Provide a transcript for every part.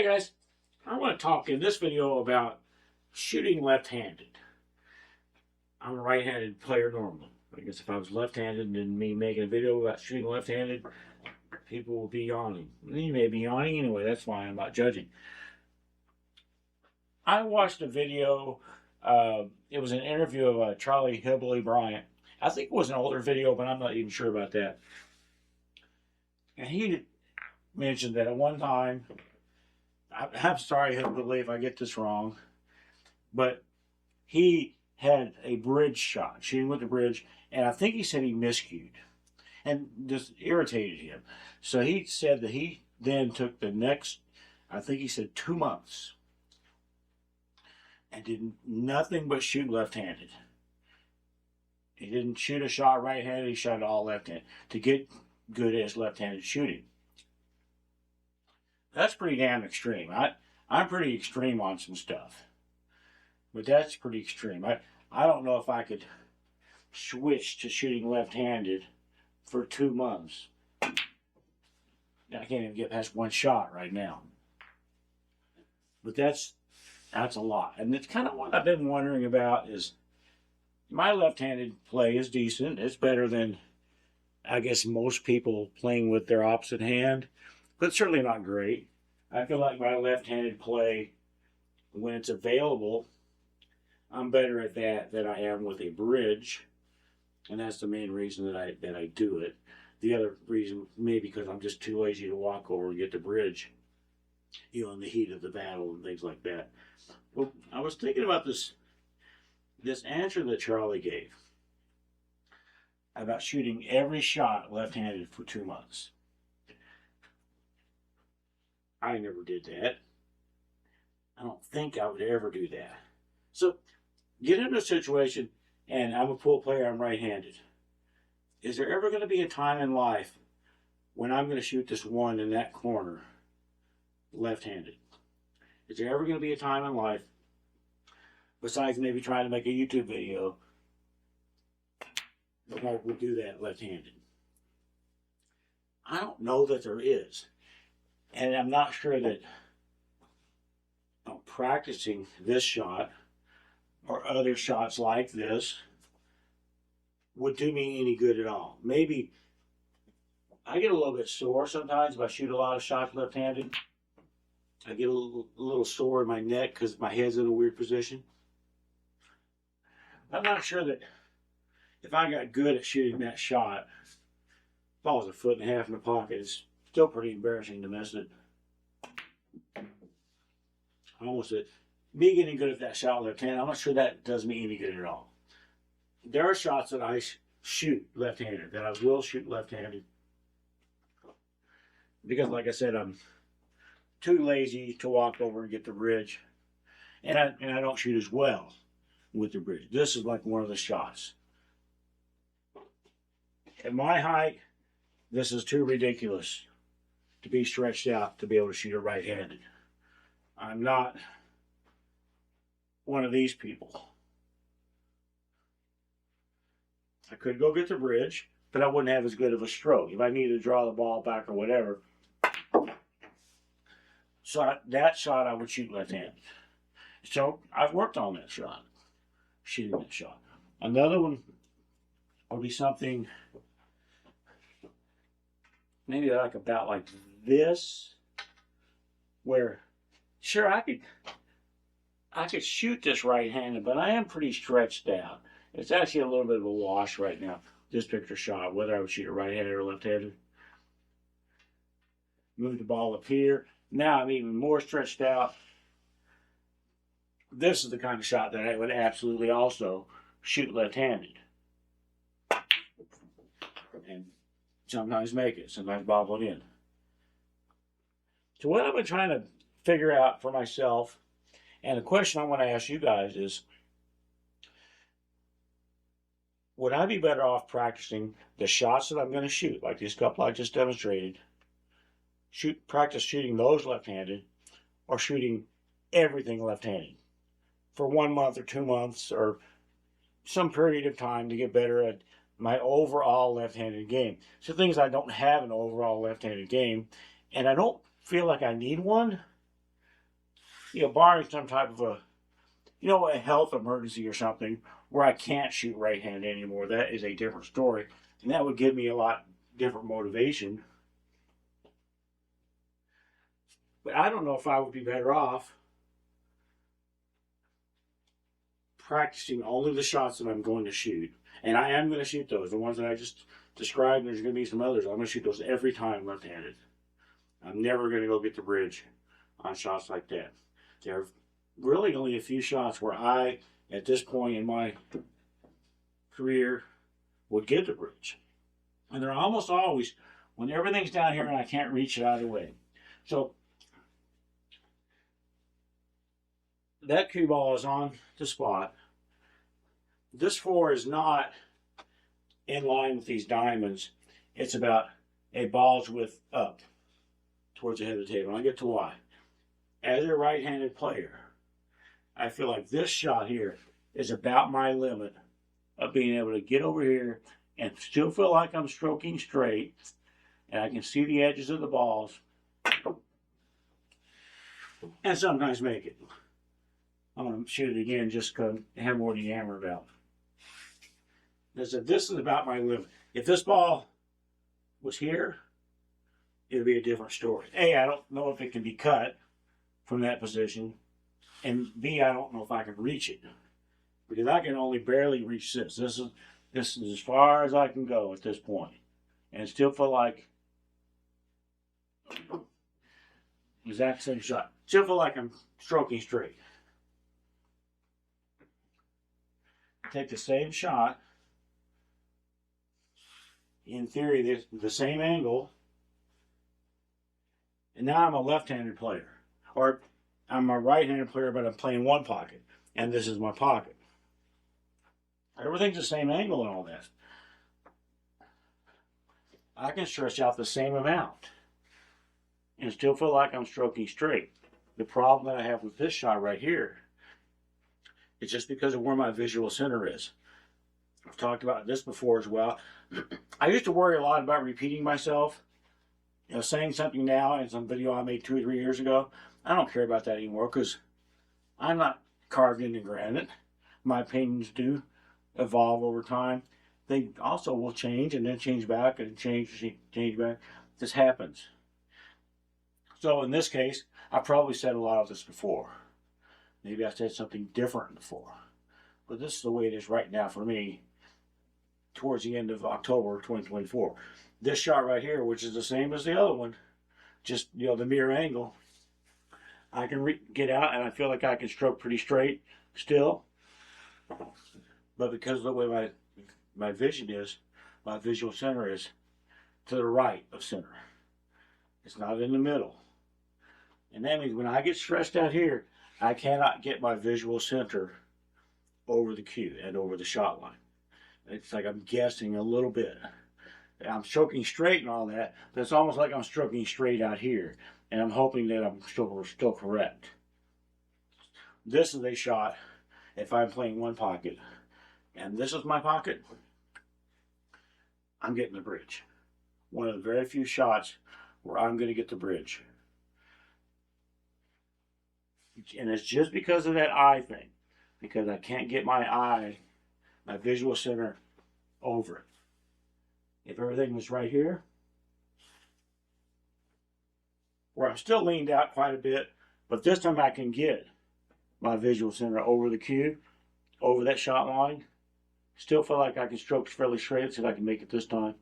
Hey guys, I want to talk in this video about shooting left-handed. I'm a right-handed player normally. I guess if I was left-handed and me making a video about shooting left-handed, people will be yawning. You may be yawning anyway, that's why I'm not judging. I watched a video, it was an interview of Charlie Hillbilly Bryant. I think it was an older video, but I'm not even sure about that. And he mentioned that at one time, I'm sorry, Hillbilly, if I get this wrong, but he had a bridge shot, shooting with the bridge, and I think he said he miscued, and just irritated him. So he said that he then took the next, I think he said 2 months, and did nothing but shoot left-handed. He didn't shoot a shot right-handed, he shot it all left-handed to get good at his left-handed shooting. That's pretty damn extreme. I'm pretty extreme on some stuff. But that's pretty extreme. I don't know if I could switch to shooting left-handed for 2 months. I can't even get past one shot right now. But that's a lot. And it's kind of what I've been wondering about is my left-handed play is decent. It's better than, I guess, most people playing with their opposite hand. But it's certainly not great. I feel like my left-handed play, when it's available, I'm better at that than I am with a bridge. And that's the main reason that I do it. The other reason, maybe because I'm just too lazy to walk over and get the bridge, in the heat of the battle and things like that. Well, I was thinking about this answer that Charlie gave about shooting every shot left-handed for 2 months. I never did that. I don't think I would ever do that. So, get into a situation, and I'm a pool player, I'm right-handed. Is there ever going to be a time in life when I'm going to shoot this one in that corner left-handed? Is there ever going to be a time in life, besides maybe trying to make a YouTube video, that I would do that left-handed? I don't know that there is. And I'm not sure that practicing this shot or other shots like this would do me any good at all. Maybe I get a little bit sore sometimes if I shoot a lot of shots left-handed. I get a little sore in my neck because my head's in a weird position. I'm not sure that if I got good at shooting that shot, if I was 1.5 feet in the pocket, it's still pretty embarrassing to miss it. I almost said, me getting good at that shot left-handed, I'm not sure that does me any good at all. There are shots that I shoot left-handed, that I will shoot left-handed. Because, like I said, I'm too lazy to walk over and get the bridge. And I don't shoot as well with the bridge. This is like one of the shots. At my height, this is too ridiculous to be stretched out to be able to shoot it right-handed. I'm not one of these people. I could go get the bridge, but I wouldn't have as good of a stroke if I needed to draw the ball back or whatever. So that shot I would shoot left-handed. So I've worked on that shot, shooting that shot. Another one would be something maybe like about like this, where sure I could shoot this right-handed, but I am pretty stretched out. It's actually a little bit of a wash right now, this picture shot, whether I would shoot it right-handed or left-handed. Move the ball up here. Now I'm even more stretched out. This is the kind of shot that I would absolutely also shoot left-handed. And sometimes make it, sometimes bobble it in. So what I've been trying to figure out for myself, and the question I want to ask you guys is, would I be better off practicing the shots that I'm going to shoot, like these couple I just demonstrated, practice shooting those left-handed, or shooting everything left-handed for 1 month or 2 months or some period of time to get better at my overall left-handed game? So things I don't have an overall left-handed game, and I don't feel like I need one, barring some type of a health emergency or something where I can't shoot right-handed anymore, that is a different story. And that would give me a lot different motivation. But I don't know if I would be better off practicing only the shots that I'm going to shoot. And I am going to shoot those, the ones that I just described. There's going to be some others. I'm going to shoot those every time left-handed. I'm never going to go get the bridge on shots like that. There are really only a few shots where I, at this point in my career, would get the bridge. And they're almost always when everything's down here and I can't reach it out of the way. So that cue ball is on the spot. This 4 is not in line with these diamonds. It's about a ball's width up towards the head of the table. And I'll get to why. As a right-handed player, I feel like this shot here is about my limit of being able to get over here and still feel like I'm stroking straight, and I can see the edges of the balls, and sometimes make it. I'm going to shoot it again just because I have more to yammer about. This is about my limit. If this ball was here, it would be a different story. A, I don't know if it can be cut from that position, and B, I don't know if I can reach it, because I can only barely reach this. This is as far as I can go at this point, and still feel like exact same shot. Still feel like I'm stroking straight. Take the same shot. In theory, the same angle, and now I'm a left-handed player, or I'm a right-handed player, but I'm playing one pocket, and this is my pocket. Everything's the same angle and all that. I can stretch out the same amount and still feel like I'm stroking straight. The problem that I have with this shot right here is just because of where my visual center is. I've talked about this before as well. I used to worry a lot about repeating myself. Saying something now in some video I made 2 or 3 years ago. I don't care about that anymore because I'm not carved into granite. My opinions do evolve over time. They also will change and then change back and change back. This happens. So in this case, I probably said a lot of this before. Maybe I said something different before. But this is the way it is right now for me towards the end of October 2024. This shot right here, which is the same as the other one, just, the mirror angle, I can get out and I feel like I can stroke pretty straight still. But because of the way my vision is, my visual center is to the right of center. It's not in the middle. And that means when I get stressed out here, I cannot get my visual center over the cue and over the shot line. It's like I'm guessing a little bit. I'm stroking straight and all that, but it's almost like I'm stroking straight out here. And I'm hoping that I'm still correct. This is a shot if I'm playing one pocket. And this is my pocket. I'm getting the bridge. One of the very few shots where I'm going to get the bridge. And it's just because of that eye thing. Because I can't get my visual center over it. If everything was right here, where I'm still leaned out quite a bit, but this time I can get my visual center over the cue, over that shot line. Still feel like I can stroke fairly straight. Let's see if I can make it this time.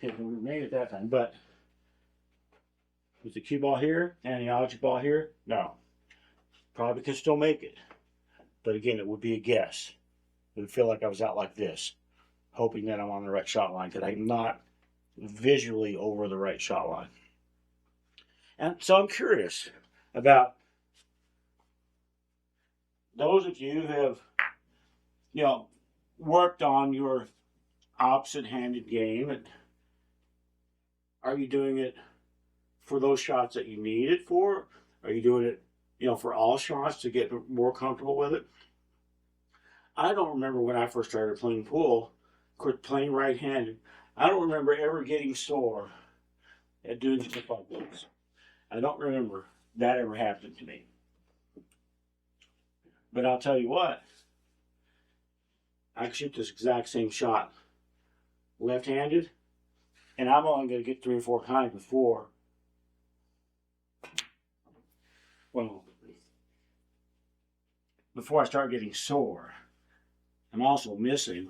If we made it that time, but with the cue ball here and the object ball here, no. Probably could still make it. But again, it would be a guess. It would feel like I was out like this, hoping that I'm on the right shot line, because I'm not visually over the right shot line. And so I'm curious about those of you who have, worked on your opposite-handed game. And are you doing it for those shots that you need it for? Are you doing it, for all shots to get more comfortable with it? I don't remember when I first started playing pool, playing right-handed. I don't remember ever getting sore at doing stuff like this. I don't remember that ever happened to me. But I'll tell you what, I can shoot this exact same shot left-handed, and I'm only going to get 3 or 4 times before, well, before I start getting sore. I'm also missing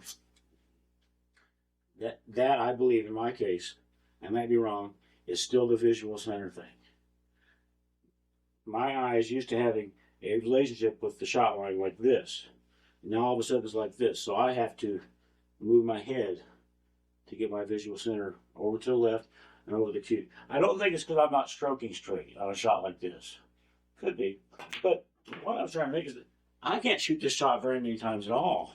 that I believe in my case, I might be wrong, is still the visual center thing. My eye is used to having a relationship with the shot line like this. Now all of a sudden it's like this. So I have to move my head to get my visual center over to the left and over the cue. I don't think it's because I'm not stroking straight on a shot like this. Could be. But what I'm trying to make is that I can't shoot this shot very many times at all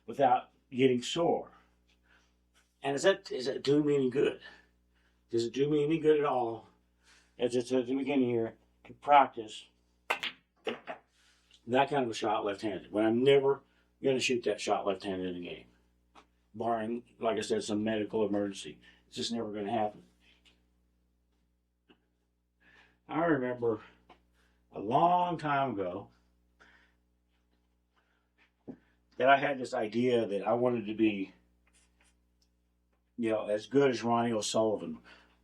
without getting sore. And is that doing me any good? Does it do me any good at all, as it's at the beginning here, to practice that kind of a shot left-handed, when I'm never going to shoot that shot left-handed in a game? Barring, like I said, some medical emergency. It's just never going to happen. I remember a long time ago that I had this idea that I wanted to be, as good as Ronnie O'Sullivan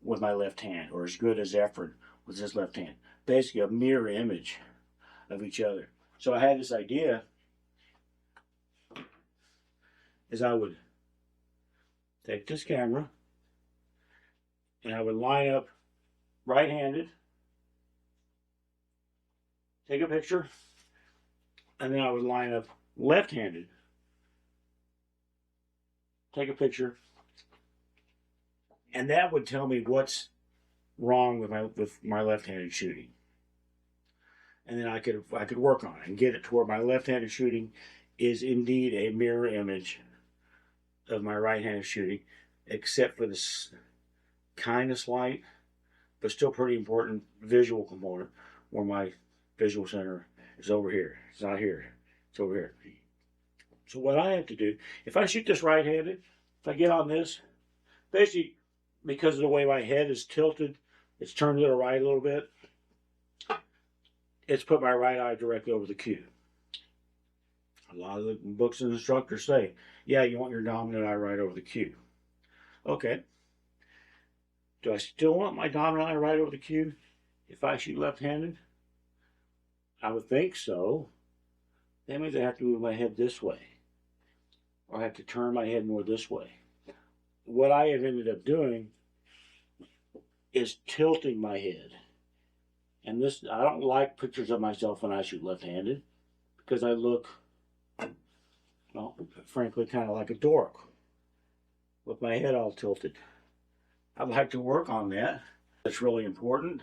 with my left hand, or as good as Efren with his left hand. Basically a mirror image of each other. So I had this idea is I would take this camera and I would line up right-handed, take a picture, and then I would line up left-handed, take a picture, and that would tell me what's wrong with my left-handed shooting. And then I could work on it and get it to where my left-handed shooting is indeed a mirror image of my right-handed shooting, except for this kind of slight, but still pretty important visual component where my visual center is over here. It's not here. It's over here. So what I have to do, if I shoot this right-handed, if I get on this, basically because of the way my head is tilted, it's turned to the right a little bit. It's put my right eye directly over the cue. A lot of the books and instructors say, yeah, you want your dominant eye right over the cue. Okay. Do I still want my dominant eye right over the cue if I shoot left-handed? I would think so. That means I have to move my head this way, or I have to turn my head more this way. What I have ended up doing is tilting my head. And this, I don't like pictures of myself when I shoot left-handed because I look, well, frankly, kind of like a dork with my head all tilted. I'd like to work on that. That's really important.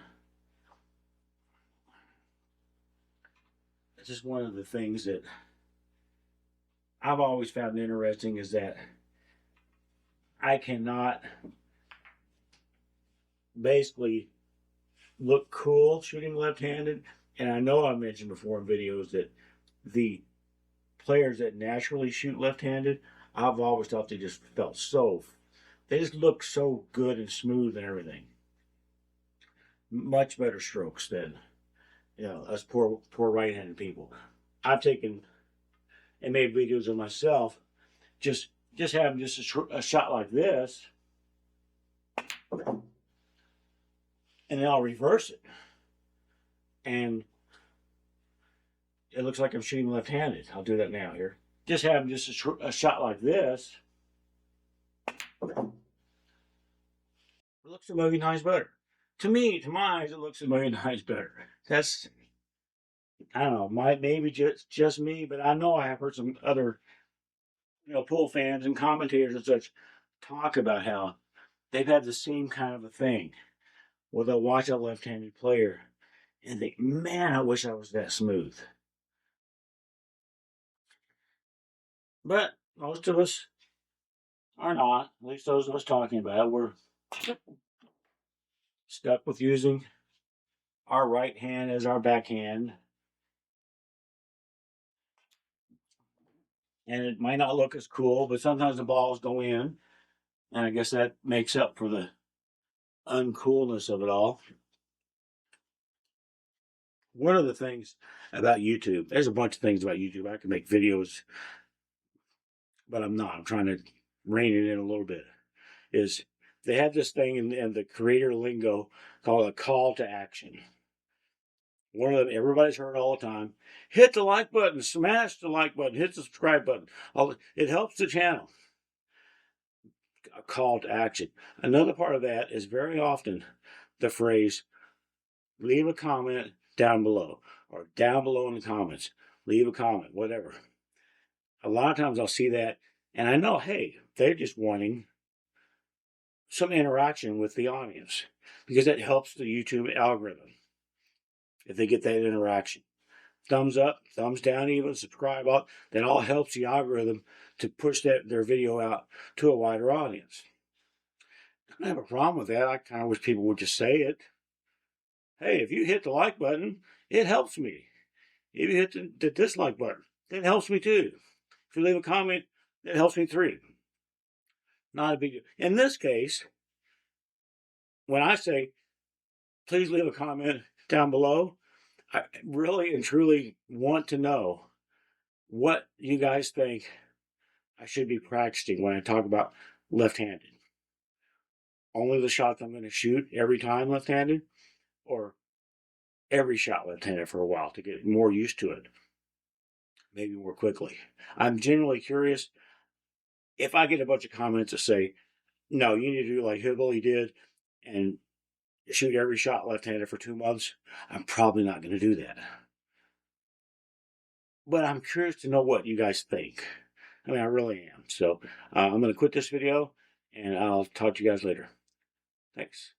It's just one of the things that I've always found interesting is that I cannot basically look cool shooting left-handed. And I know I mentioned before in videos that the players that naturally shoot left-handed, I've always thought they just felt they just look so good and smooth and everything. Much better strokes than, us poor right-handed people. I've taken and made videos of myself just having just a shot like this, and then I'll reverse it, and it looks like I'm shooting left-handed. I'll do that now here. Just having just a shot like this, it looks a million times better. To me, to my eyes, it looks a million times better. That's, I don't know, maybe just me, but I know I have heard some other, pool fans and commentators and such talk about how they've had the same kind of a thing where they'll watch a left-handed player and think, man, I wish I was that smooth. But most of us are not. At least those of us talking about it, we're stuck with using our right hand as our backhand. And it might not look as cool, but sometimes the balls go in. And I guess that makes up for the uncoolness of it all. One of the things about YouTube, there's a bunch of things about YouTube. I can make videos, but I'm not. I'm trying to rein it in a little bit. Is they have this thing in the creator lingo called a call to action. One of them everybody's heard all the time. Hit the like button, smash the like button, hit the subscribe button. It helps the channel. A call to action. Another part of that is very often the phrase, leave a comment down below, or down below in the comments. Leave a comment, whatever. A lot of times I'll see that, and I know, hey, they're just wanting some interaction with the audience, because that helps the YouTube algorithm if they get that interaction. Thumbs up, thumbs down, even subscribe, that all helps the algorithm to push their video out to a wider audience. I don't have a problem with that. I kind of wish people would just say it. Hey, if you hit the like button, it helps me. If you hit the dislike button, that helps me too. If you leave a comment, that helps me too. Not a big deal. In this case, when I say, please leave a comment down below, I really and truly want to know what you guys think I should be practicing when I talk about left-handed. Only the shots I'm going to shoot every time left-handed, or every shot left-handed for a while to get more used to it, maybe more quickly. I'm genuinely curious. If I get a bunch of comments that say, no, you need to do like Hillbilly did and shoot every shot left-handed for 2 months, I'm probably not going to do that. But I'm curious to know what you guys think. I mean, I really am. So I'm going to quit this video, and I'll talk to you guys later. Thanks.